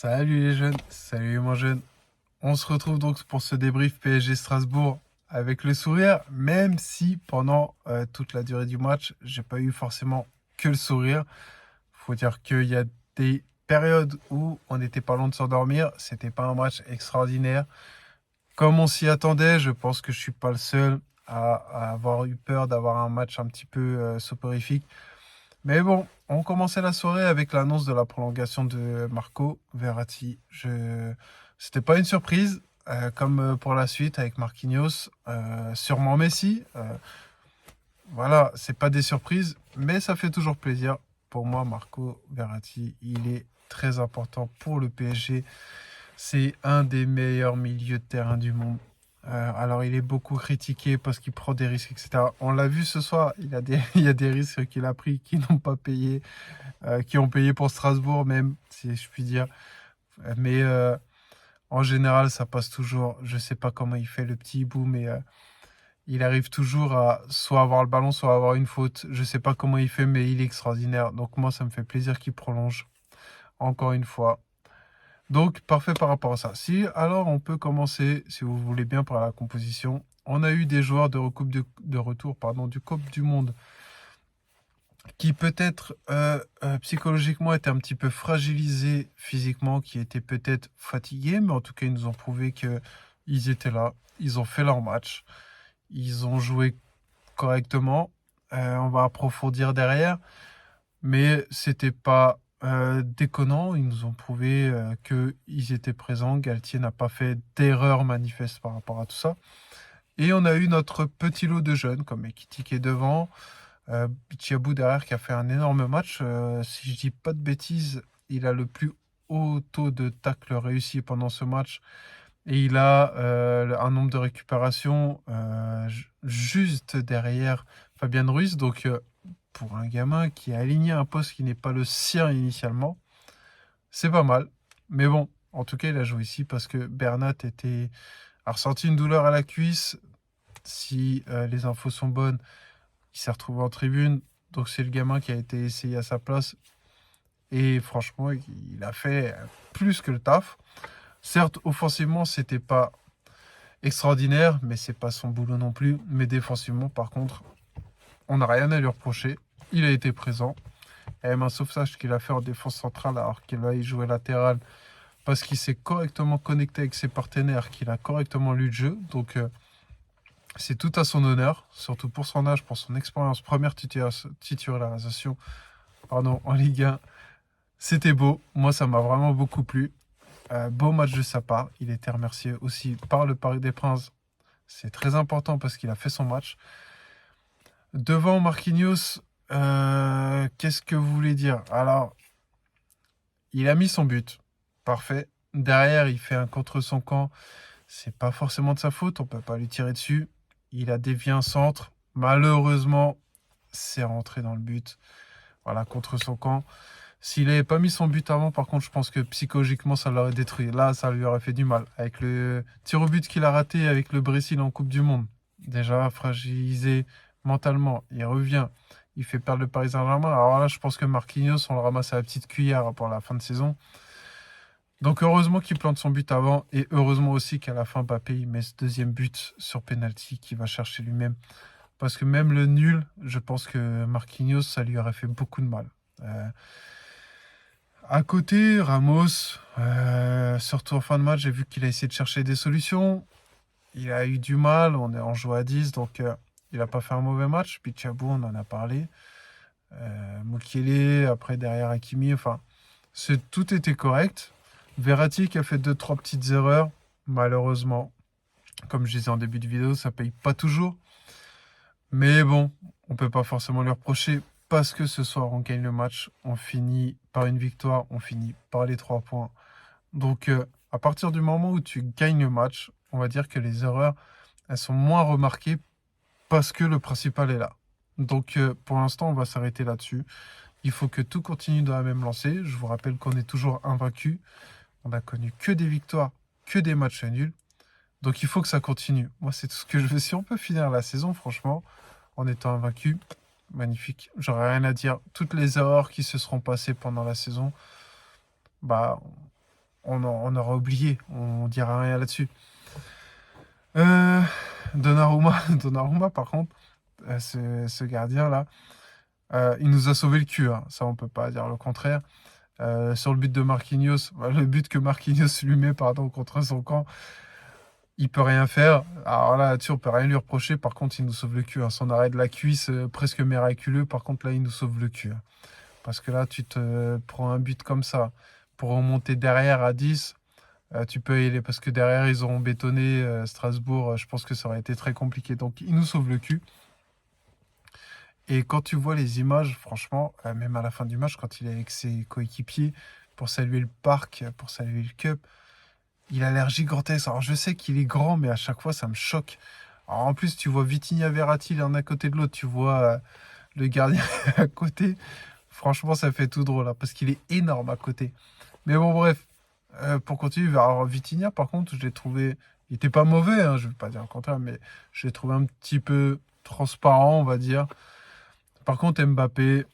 Salut les jeunes, salut les moins jeunes. On se retrouve donc pour ce débrief PSG Strasbourg avec le sourire, même si pendant toute la durée du match, j'ai pas eu forcément que le sourire. Faut dire qu'il y a des périodes où on n'était pas loin de s'endormir. C'était pas un match extraordinaire. Comme on s'y attendait, je pense que je suis pas le seul à avoir eu peur d'avoir un match un petit peu soporifique. Mais bon, on commençait la soirée avec l'annonce de la prolongation de Marco Verratti. C'était pas une surprise, comme pour la suite avec Marquinhos, sûrement Messi. Voilà, c'est pas des surprises, mais ça fait toujours plaisir. Pour moi, Marco Verratti, il est très important pour le PSG. C'est un des meilleurs milieux de terrain du monde. Alors, il est beaucoup critiqué parce qu'il prend des risques, etc. On l'a vu ce soir, il y a des risques qu'il a pris qui n'ont pas payé, qui ont payé pour Strasbourg même, si je puis dire. Mais en général, ça passe toujours. Je sais pas comment il fait le petit hibou, mais il arrive toujours à soit avoir le ballon, soit avoir une faute. Je sais pas comment il fait, mais il est extraordinaire. Donc moi, ça me fait plaisir qu'il prolonge encore une fois. Donc parfait par rapport à ça. Si alors on peut commencer, si vous voulez bien, par la composition. On a eu des joueurs de retour du Coupe du Monde qui peut-être psychologiquement étaient un petit peu fragilisés physiquement, qui étaient peut-être fatigués, mais en tout cas ils nous ont prouvé qu'ils étaient là, ils ont fait leur match, ils ont joué correctement. On va approfondir derrière, mais c'était pas déconnant. Ils nous ont prouvé qu'ils étaient présents. Galtier n'a pas fait d'erreur manifeste par rapport à tout ça. Et on a eu notre petit lot de jeunes, comme Ekitike est devant, Bichabou derrière qui a fait un énorme match. Si je dis pas de bêtises, il a le plus haut taux de tacle réussi pendant ce match. Et il a un nombre de récupérations juste derrière Fabien Ruiz. Donc pour un gamin qui a aligné un poste qui n'est pas le sien initialement, c'est pas mal. Mais bon, en tout cas, il a joué ici parce que Bernat a ressenti une douleur à la cuisse. Si les infos sont bonnes, il s'est retrouvé en tribune. Donc c'est le gamin qui a été essayé à sa place. Et franchement, il a fait plus que le taf. Certes, offensivement, c'était pas extraordinaire, mais c'est pas son boulot non plus. Mais défensivement, par contre, on n'a rien à lui reprocher. Il a été présent. Il y a même un sauvetage qu'il a fait en défense centrale alors qu'il va y jouer latéral parce qu'il s'est correctement connecté avec ses partenaires, qu'il a correctement lu le jeu. Donc c'est tout à son honneur, surtout pour son âge, pour son expérience. Première titularisation en Ligue 1. C'était beau. Moi, ça m'a vraiment beaucoup plu. Beau match de sa part. Il était remercié aussi par le Parc des Princes. C'est très important parce qu'il a fait son match. Devant Marquinhos, qu'est-ce que vous voulez dire? Alors, il a mis son but. Parfait. Derrière, il fait un contre son camp. C'est pas forcément de sa faute. On peut pas lui tirer dessus. Il a dévié un centre. Malheureusement, c'est rentré dans le but. Voilà, contre son camp. S'il n'avait pas mis son but avant, par contre, je pense que psychologiquement, ça l'aurait détruit. Là, ça lui aurait fait du mal. Avec le tir au but qu'il a raté avec le Brésil en Coupe du Monde. Déjà fragilisé mentalement. Il revient. Il fait perdre le Paris Saint-Germain. Alors là, je pense que Marquinhos, on le ramasse à la petite cuillère pour la fin de saison. Donc heureusement qu'il plante son but avant. Et heureusement aussi qu'à la fin, Mbappé, il met ce deuxième but sur penalty qu'il va chercher lui-même. Parce que même le nul, je pense que Marquinhos, ça lui aurait fait beaucoup de mal. À côté, Ramos, surtout en fin de match, j'ai vu qu'il a essayé de chercher des solutions. Il a eu du mal, on est en jeu à 10, donc il n'a pas fait un mauvais match. Puis Tchabou, on en a parlé. Mukiele, après derrière Hakimi, enfin, tout était correct. Verratti qui a fait 2-3 petites erreurs, malheureusement. Comme je disais en début de vidéo, ça paye pas toujours. Mais bon, on peut pas forcément lui reprocher parce que ce soir on gagne le match, on finit par une victoire, on finit par les 3 points. Donc à partir du moment où tu gagnes le match, on va dire que les erreurs, elles sont moins remarquées parce que le principal est là. Donc pour l'instant, on va s'arrêter là-dessus. Il faut que tout continue dans la même lancée. Je vous rappelle qu'on est toujours invaincu. On n'a connu que des victoires, que des matchs nuls. Donc il faut que ça continue. Moi, c'est tout ce que je veux. Si on peut finir la saison, franchement, en étant invaincu, magnifique. J'aurais rien à dire. Toutes les erreurs qui se seront passées pendant la saison, bah, on aura oublié. On dira rien là-dessus. Euh, Donnarumma, Donnarumma, par contre, ce gardien-là, il nous a sauvé le cul, hein. Ça, on peut pas dire le contraire. Sur le but de Marquinhos, le but que Marquinhos lui met, pardon, contre son camp, il peut rien faire. Alors là-dessus, on peut rien lui reprocher. Par contre, il nous sauve le cul, hein. Son arrêt de la cuisse, presque miraculeux. Par contre, là, il nous sauve le cul, hein. Parce que là, tu te prends un but comme ça pour remonter derrière à 10. Tu peux y aller parce que derrière, ils auront bétonné Strasbourg. Je pense que ça aurait été très compliqué. Donc, il nous sauve le cul. Et quand tu vois les images, franchement, même à la fin du match, quand il est avec ses coéquipiers pour saluer le parc, pour saluer le cup, il a l'air gigantesque. Alors, je sais qu'il est grand, mais à chaque fois, ça me choque. Alors, en plus, tu vois Vitinha Verratti l'un à côté de l'autre. Tu vois le gardien à côté. Franchement, ça fait tout drôle, hein, parce qu'il est énorme à côté. Mais bon, bref, pour continuer, alors Vitinha, par contre, je l'ai trouvé. Il était pas mauvais, hein, je ne veux pas dire le contraire, mais je l'ai trouvé un petit peu transparent, on va dire. Par contre, Mbappé,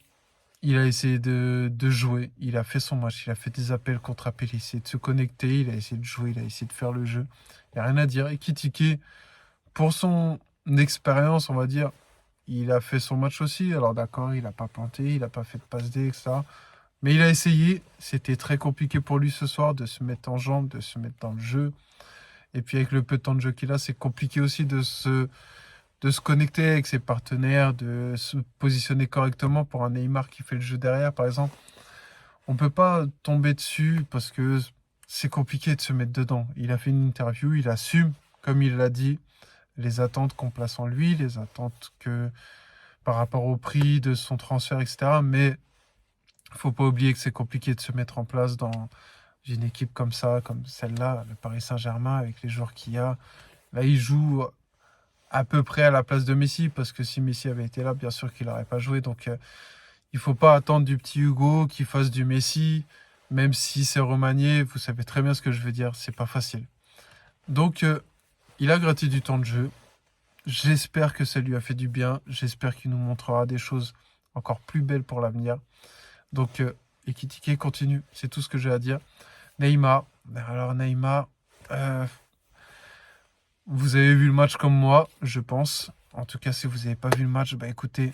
il a essayé de jouer. Il a fait son match. Il a fait des appels contre appels. Il a essayé de se connecter. Il a essayé de jouer. Il a essayé de faire le jeu. Il n'y a rien à dire. Et Kitike, pour son expérience, on va dire, il a fait son match aussi. Alors d'accord, il n'a pas planté. Il n'a pas fait de passe D, etc. Mais il a essayé. C'était très compliqué pour lui ce soir de se mettre en jambe, de se mettre dans le jeu. Et puis avec le peu de temps de jeu qu'il a, c'est compliqué aussi de se connecter avec ses partenaires, de se positionner correctement pour un Neymar qui fait le jeu derrière, par exemple. On peut pas tomber dessus parce que c'est compliqué de se mettre dedans. Il a fait une interview, il assume, comme il l'a dit, les attentes qu'on place en lui, les attentes que par rapport au prix de son transfert, etc. Mais faut pas oublier que c'est compliqué de se mettre en place dans une équipe comme ça, comme celle-là, le Paris Saint-Germain, avec les joueurs qu'il y a. Là, il joue à peu près à la place de Messi, parce que si Messi avait été là, bien sûr qu'il n'aurait pas joué. Donc, il faut pas attendre du petit Hugo qui fasse du Messi, même si c'est remanié. Vous savez très bien ce que je veux dire, c'est pas facile. Donc, il a gratté du temps de jeu. J'espère que ça lui a fait du bien. J'espère qu'il nous montrera des choses encore plus belles pour l'avenir. Donc, Ekitike continue, c'est tout ce que j'ai à dire. Neymar, alors Neymar, vous avez vu le match comme moi, je pense. En tout cas, si vous n'avez pas vu le match, bah écoutez,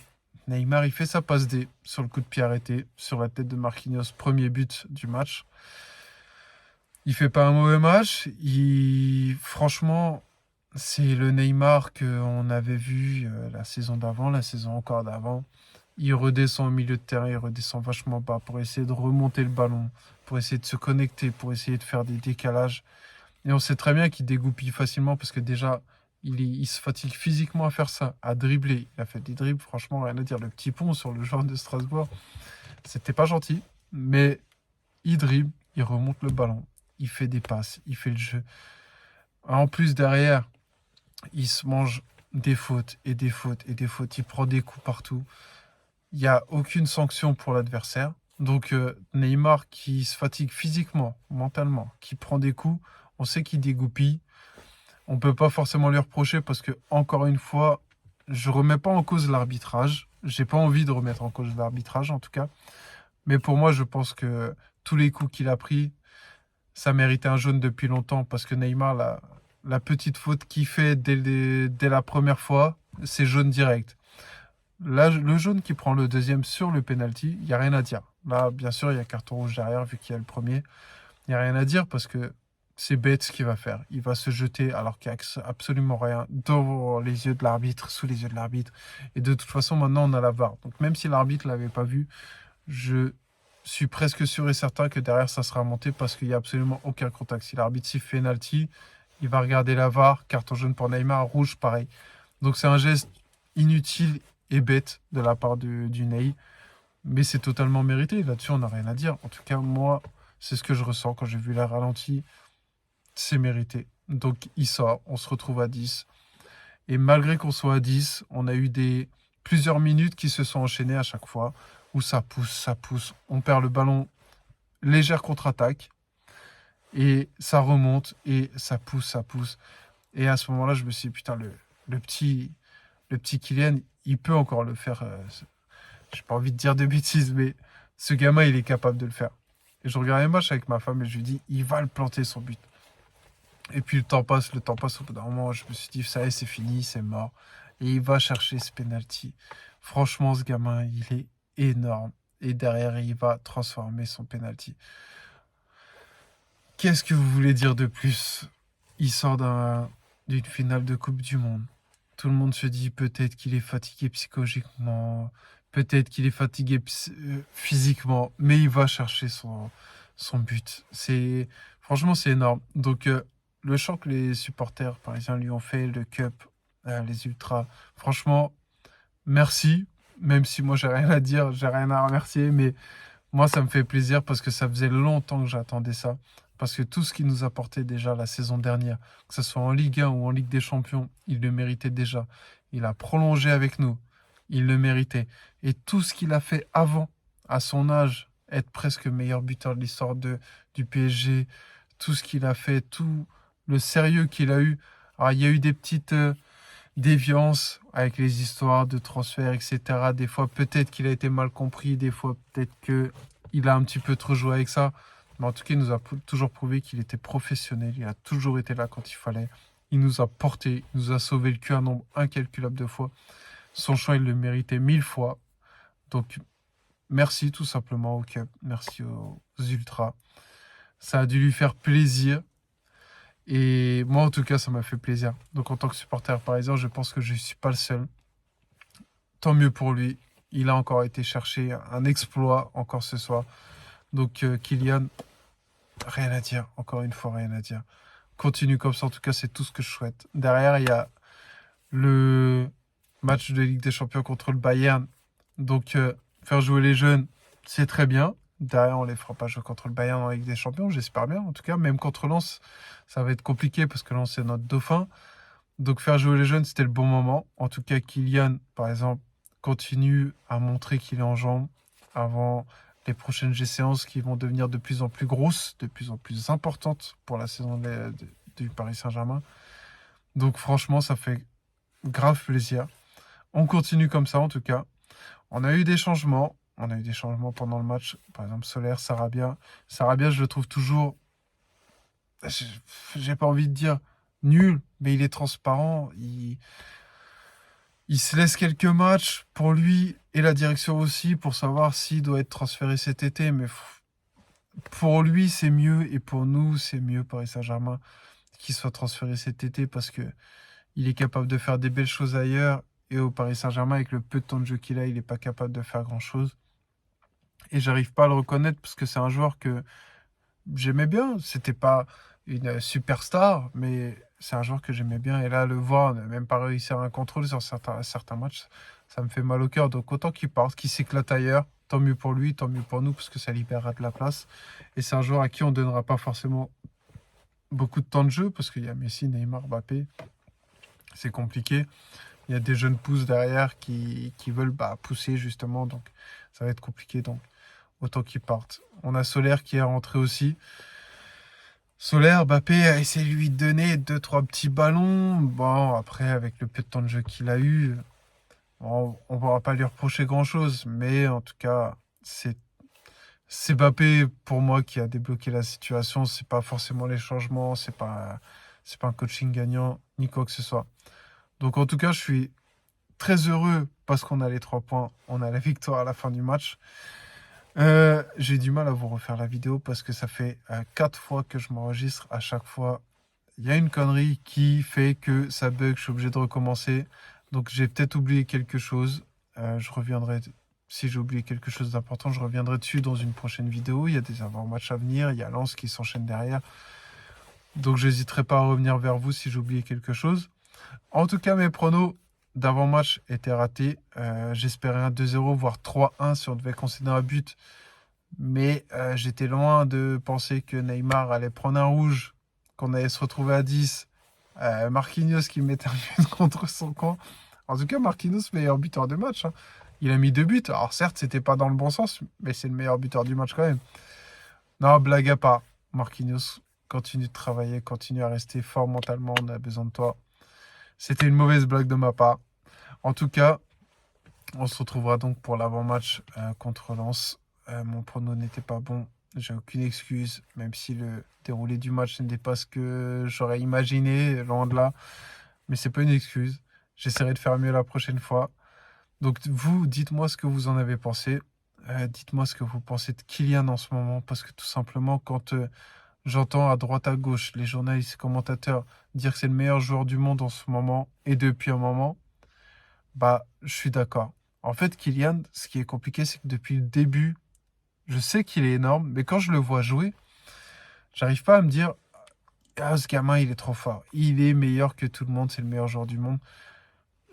Neymar, il fait sa passe D sur le coup de pied arrêté, sur la tête de Marquinhos, premier but du match. Il fait pas un mauvais match. Franchement, c'est le Neymar qu'on avait vu la saison d'avant, la saison encore d'avant. Il redescend au milieu de terrain, il redescend vachement bas pour essayer de remonter le ballon, pour essayer de se connecter, pour essayer de faire des décalages. Et on sait très bien qu'il dégoupille facilement parce que déjà, il se fatigue physiquement à faire ça, à dribbler. Il a fait des dribbles, franchement, rien à dire. Le petit pont sur le joueur de Strasbourg, c'était pas gentil, mais il dribble, il remonte le ballon, il fait des passes, il fait le jeu. En plus, derrière, il se mange des fautes et des fautes et des fautes. Il prend des coups partout. Il n'y a aucune sanction pour l'adversaire. Donc Neymar qui se fatigue physiquement, mentalement, qui prend des coups, on sait qu'il dégoupille. On ne peut pas forcément lui reprocher parce que, encore une fois, je ne remets pas en cause l'arbitrage. J'ai pas envie de remettre en cause l'arbitrage en tout cas. Mais pour moi, je pense que tous les coups qu'il a pris, ça méritait un jaune depuis longtemps parce que Neymar, la petite faute qu'il fait dès la première fois, c'est jaune direct. Là, le jaune qui prend le deuxième sur le penalty, il n'y a rien à dire. Là, bien sûr, il y a carton rouge derrière, vu qu'il y a le premier. Il n'y a rien à dire parce que c'est bête ce qu'il va faire. Il va se jeter alors qu'il n'y a absolument rien devant les yeux de l'arbitre, sous les yeux de l'arbitre. Et de toute façon, maintenant, on a la VAR. Donc, même si l'arbitre ne l'avait pas vu, je suis presque sûr et certain que derrière, ça sera monté parce qu'il n'y a absolument aucun contact. Si l'arbitre siffle penalty, il va regarder la VAR, carton jaune pour Neymar, rouge, pareil. Donc, c'est un geste inutile et bête de la part du Ney. Mais c'est totalement mérité. Là-dessus, on n'a rien à dire. En tout cas, moi, c'est ce que je ressens quand j'ai vu la ralenti. C'est mérité. Donc, il sort. On se retrouve à 10. Et malgré qu'on soit à 10, on a eu plusieurs minutes qui se sont enchaînées à chaque fois. Où ça pousse, ça pousse. On perd le ballon. Légère contre-attaque. Et ça remonte. Et ça pousse, ça pousse. Et à ce moment-là, je me suis dit, putain, le petit Kylian, il peut encore le faire. J'ai pas envie de dire de bêtises, mais ce gamin, il est capable de le faire. Et je regardais le match avec ma femme et je lui dis, il va le planter son but. Et puis le temps passe, au bout d'un moment, je me suis dit, ça y est, c'est fini, c'est mort. Et il va chercher ce penalty. Franchement, ce gamin, il est énorme. Et derrière, il va transformer son penalty. Qu'est-ce que vous voulez dire de plus? Il sort d'une finale de Coupe du Monde. Tout le monde se dit peut-être qu'il est fatigué psychologiquement, peut-être qu'il est fatigué physiquement, mais il va chercher son but. Franchement, c'est énorme. Donc, le chant que les supporters parisiens lui ont fait, le Cup, les Ultras, franchement, merci. Même si moi, j'ai rien à dire, j'ai rien à remercier, mais moi, ça me fait plaisir parce que ça faisait longtemps que j'attendais ça. Parce que tout ce qu'il nous apportait déjà la saison dernière, que ce soit en Ligue 1 ou en Ligue des Champions, il le méritait déjà. Il a prolongé avec nous. Il le méritait. Et tout ce qu'il a fait avant, à son âge, être presque meilleur buteur de l'histoire du PSG, tout ce qu'il a fait, tout le sérieux qu'il a eu. Alors, il y a eu des petites déviances avec les histoires de transfert, etc. Des fois, peut-être qu'il a été mal compris. Des fois, peut-être qu'il a un petit peu trop joué avec ça. Mais en tout cas, il nous a toujours prouvé qu'il était professionnel. Il a toujours été là quand il fallait. Il nous a porté, il nous a sauvé le cul un nombre incalculable de fois. Son choix, il le méritait 1000 fois. Donc, merci tout simplement au Cup. Merci aux Ultras. Ça a dû lui faire plaisir. Et moi, en tout cas, ça m'a fait plaisir. Donc, en tant que supporter parisien, je pense que je ne suis pas le seul. Tant mieux pour lui. Il a encore été chercher un exploit encore ce soir. Donc, Kylian, rien à dire. Encore une fois, rien à dire. Continue comme ça. En tout cas, c'est tout ce que je souhaite. Derrière, il y a le match de Ligue des Champions contre le Bayern. Donc, faire jouer les jeunes, c'est très bien. Derrière, on les fera pas jouer contre le Bayern en Ligue des Champions, j'espère bien. En tout cas, même contre Lens, ça va être compliqué parce que Lens, c'est notre dauphin. Donc, faire jouer les jeunes, c'était le bon moment. En tout cas, Kylian, par exemple, continue à montrer qu'il est en jambes avant les prochaines séances qui vont devenir de plus en plus grosses, de plus en plus importantes pour la saison du Paris Saint-Germain. Donc, franchement, ça fait grave plaisir. On continue comme ça, en tout cas. On a eu des changements. On a eu des changements pendant le match. Par exemple, Soler, Sarabia. Sarabia, je le trouve toujours, j'ai pas envie de dire nul, mais il est transparent. Il se laisse quelques matchs pour lui et la direction aussi pour savoir s'il doit être transféré cet été. Mais pour lui, c'est mieux et pour nous, c'est mieux, Paris Saint-Germain, qu'il soit transféré cet été parce que il est capable de faire des belles choses ailleurs. Et au Paris Saint-Germain, avec le peu de temps de jeu qu'il a, il n'est pas capable de faire grand-chose. Et j'arrive pas à le reconnaître parce que c'est un joueur que j'aimais bien. C'était pas une superstar, mais c'est un joueur que j'aimais bien. Et là, le voir, ne même pas réussir un contrôle sur certains matchs, ça me fait mal au cœur. Donc autant qu'il parte, qu'il s'éclate ailleurs, tant mieux pour lui, tant mieux pour nous, parce que ça libérera de la place. Et c'est un joueur à qui on ne donnera pas forcément beaucoup de temps de jeu, parce qu'il y a Messi, Neymar, Mbappé. C'est compliqué. Il y a des jeunes pousses derrière qui veulent pousser justement, donc ça va être compliqué. Donc autant qu'ils partent. On a Solaire qui est rentré aussi. Solaire, Mbappé a essayé de lui donner 2-3 petits ballons. Bon, après, avec le peu de temps de jeu qu'il a eu, on ne pourra pas lui reprocher grand-chose. Mais en tout cas, c'est Mbappé, pour moi, qui a débloqué la situation. C'est pas forcément les changements, c'est pas un coaching gagnant, ni quoi que ce soit. Donc en tout cas, je suis très heureux parce qu'on a les 3 points. On a la victoire à la fin du match. J'ai du mal à vous refaire la vidéo parce que ça fait 4 fois que je m'enregistre. À chaque fois, il y a une connerie qui fait que ça bug. Je suis obligé de recommencer. Donc j'ai peut-être oublié quelque chose. Je reviendrai. Si j'ai oublié quelque chose d'important, je reviendrai dessus dans une prochaine vidéo. Il y a des avant-matchs à venir. Il y a Lens qui s'enchaîne derrière. Donc j'hésiterai pas à revenir vers vous si j'ai oublié quelque chose. En tout cas, mes pronos d'avant-match étaient ratés. J'espérais un 2-0, voire 3-1 si on devait concéder un but. Mais j'étais loin de penser que Neymar allait prendre un rouge, qu'on allait se retrouver à 10. Marquinhos qui mettait un but contre son camp. En tout cas, Marquinhos, meilleur buteur de match, hein. Il a mis 2 buts. Alors certes, c'était pas dans le bon sens, mais c'est le meilleur buteur du match quand même. Non, blague à part. Marquinhos, continue de travailler, continue à rester fort mentalement. On a besoin de toi. C'était une mauvaise blague de ma part. En tout cas, on se retrouvera donc pour l'avant-match contre Lens. Mon prono n'était pas bon. J'ai aucune excuse, même si le déroulé du match n'était pas ce que j'aurais imaginé, loin de là. Mais c'est pas une excuse. J'essaierai de faire mieux la prochaine fois. Donc vous, dites-moi ce que vous en avez pensé. Dites-moi ce que vous pensez de Kylian en ce moment, parce que tout simplement, quand j'entends à droite à gauche les journalistes et commentateurs dire que c'est le meilleur joueur du monde en ce moment et depuis un moment, bah je suis d'accord. En fait, Kylian, ce qui est compliqué, c'est que depuis le début, je sais qu'il est énorme, mais quand je le vois jouer, j'arrive pas à me dire, ah, ce gamin, il est trop fort. Il est meilleur que tout le monde, c'est le meilleur joueur du monde.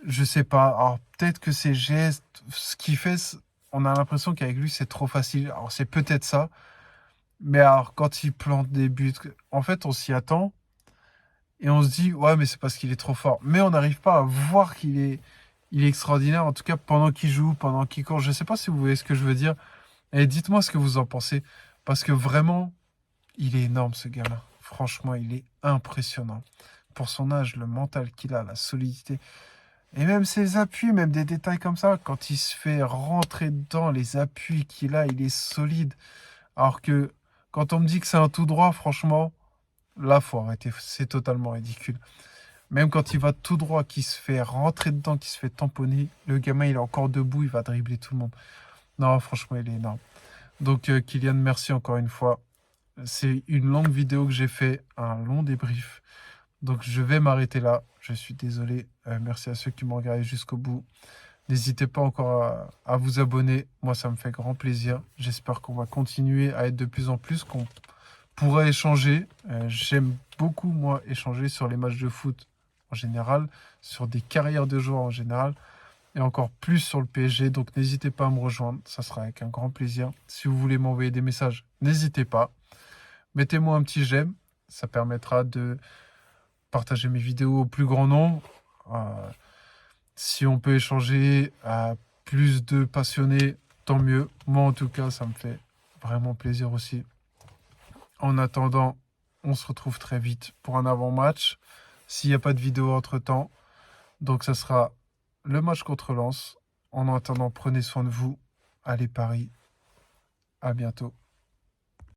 Je sais pas. Alors, peut-être que ses gestes, ce qu'il fait, on a l'impression qu'avec lui, c'est trop facile. Alors, c'est peut-être ça. Mais alors, quand il plante des buts, en fait, on s'y attend et on se dit, ouais, mais c'est parce qu'il est trop fort. Mais on n'arrive pas à voir il est extraordinaire. En tout cas, pendant qu'il joue, pendant qu'il court. Je sais pas si vous voyez ce que je veux dire. Et dites-moi ce que vous en pensez. Parce que vraiment, il est énorme, ce gamin. Franchement, il est impressionnant. Pour son âge, le mental qu'il a, la solidité. Et même ses appuis, même des détails comme ça, quand il se fait rentrer dedans, les appuis qu'il a, il est solide. Alors que quand on me dit que c'est un tout droit, franchement, là, faut arrêter. C'est totalement ridicule. Même quand il va tout droit, qu'il se fait rentrer dedans, qu'il se fait tamponner, le gamin, il est encore debout, il va dribbler tout le monde. Non, franchement, il est énorme. Donc, Kylian, merci encore une fois. C'est une longue vidéo que j'ai fait, un long débrief. Donc je vais m'arrêter là. Je suis désolé. Merci à ceux qui m'ont regardé jusqu'au bout. N'hésitez pas encore à vous abonner. Moi, ça me fait grand plaisir. J'espère qu'on va continuer à être de plus en plus, qu'on pourra échanger. J'aime beaucoup, moi, échanger sur les matchs de foot en général, sur des carrières de joueurs en général, et encore plus sur le PSG. Donc n'hésitez pas à me rejoindre. Ça sera avec un grand plaisir. Si vous voulez m'envoyer des messages, n'hésitez pas. Mettez-moi un petit j'aime. Ça permettra de partager mes vidéos au plus grand nombre. Euh, Si on peut échanger à plus de passionnés, tant mieux. Moi, en tout cas, ça me fait vraiment plaisir aussi. En attendant, on se retrouve très vite pour un avant-match. S'il n'y a pas de vidéo entre-temps. Donc, ça sera le match contre Lens. En attendant, prenez soin de vous. Allez, Paris. À bientôt.